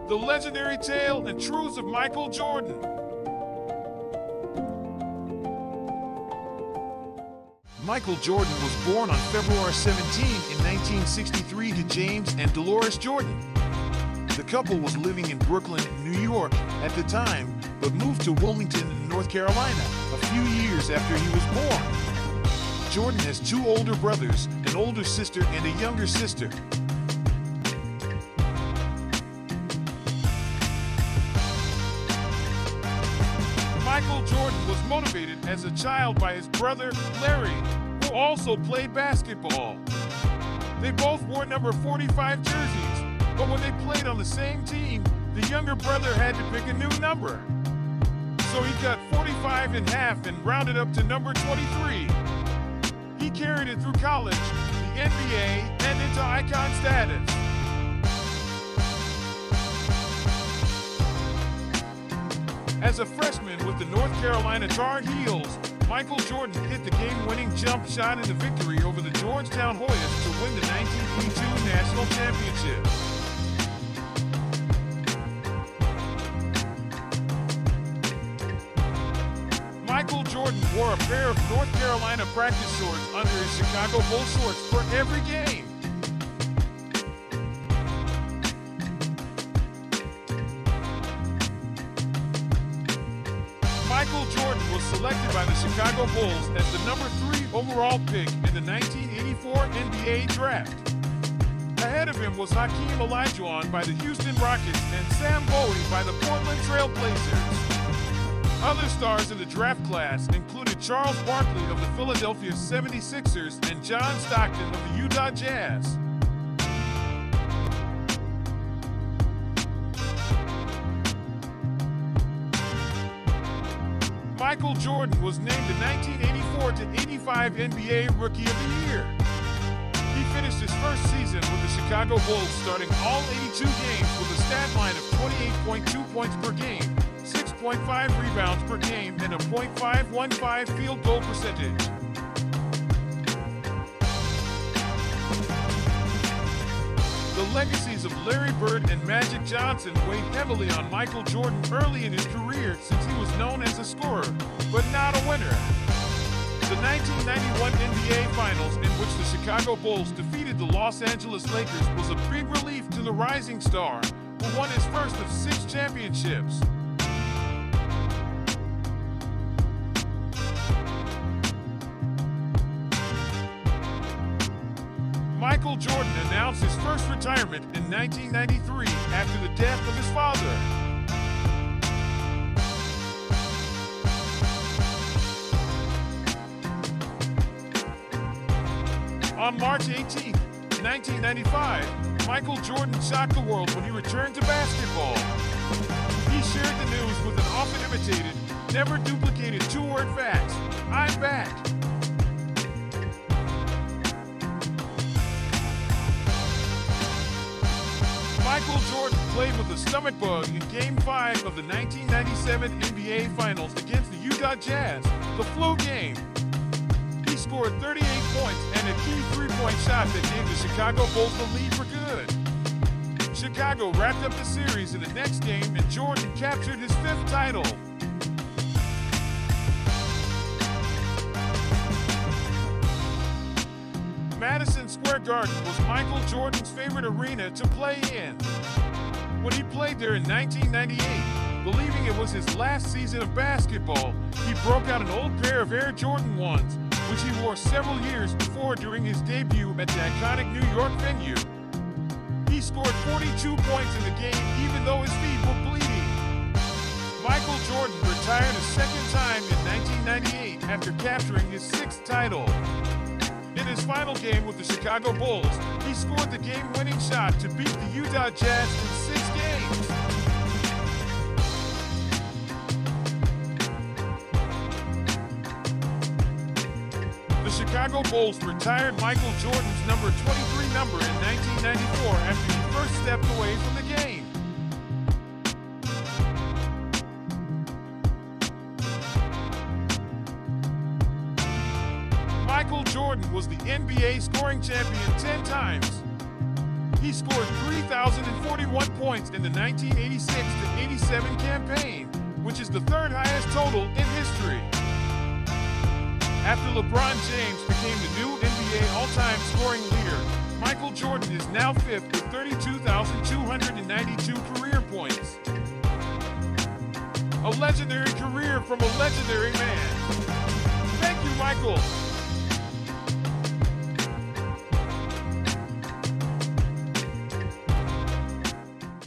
The legendary tale and truths of Michael Jordan. Michael Jordan was born on February 17 in 1963 to James and Dolores Jordan. The couple was living in Brooklyn, New York at the time, but moved to Wilmington, North Carolina, a few years after he was born. Jordan has two older brothers, an older sister and a younger sister. Michael Jordan was motivated as a child by his brother, Larry, who also played basketball. They both wore number 45 jerseys, but when they played on the same team, the younger brother had to pick a new number. So he cut 45 in half and rounded up to number 23. He carried it through college, the NBA, and into icon status. As a freshman with the North Carolina Tar Heels, Michael Jordan hit the game-winning jump shot in the victory over the Georgetown Hoyas to win the 1982 National Championship. Michael Jordan wore a pair of North Carolina practice shorts under his Chicago Bulls shorts for every game. Michael Jordan was selected by the Chicago Bulls as the number 3 overall pick in the 1984 NBA Draft. Ahead of him was Hakeem Olajuwon by the Houston Rockets and Sam Bowie by the Portland Trail Blazers. Other stars in the draft class included Charles Barkley of the Philadelphia 76ers and John Stockton of the Utah Jazz. Michael Jordan was named the 1984 to 85 NBA Rookie of the Year. He finished his first season with the Chicago Bulls starting all 82 games with a stat line of 28.2 points per game, 6.5 rebounds per game, and a .515 field goal percentage. The legacies of Larry Bird and Magic Johnson weighed heavily on Michael Jordan early in his career since he was known as a scorer, but not a winner. The 1991 NBA Finals, in which the Chicago Bulls defeated the Los Angeles Lakers, was a big relief to the rising star, who won his first of 6 championships. Michael Jordan announced his first retirement in 1993 after the death of his father. On March 18, 1995, Michael Jordan shocked the world when he returned to basketball. He shared the news with an often imitated, never duplicated 2-word fax: "I'm back." Michael Jordan played with a stomach bug in Game 5 of the 1997 NBA Finals against the Utah Jazz, the flu game. He scored 38 points and a key 3-point shot that gave the Chicago Bulls the lead for good. Chicago wrapped up the series in the next game, and Jordan captured his 5th title. Madison Square Garden was Michael Jordan's favorite arena to play in. When he played there in 1998, believing it was his last season of basketball, he broke out an old pair of Air Jordan 1s, which he wore several years before during his debut at the iconic New York venue. He scored 42 points in the game even though his feet were bleeding. Michael Jordan retired a second time in 1998 after capturing his 6th title. In his final game with the Chicago Bulls, he scored the game-winning shot to beat the Utah Jazz in 6 games. The Chicago Bulls retired Michael Jordan's number 23 number in 1994 after he first stepped away from the game. Michael Jordan was the NBA scoring champion 10 times. He He scored 3,041 points in the 1986-87 campaign, which is the third highest total in history. After LeBron James became the new NBA all-time scoring leader, Michael Jordan is now fifth with 32,292 career points. A legendary career from a legendary man. Thank you, Michael.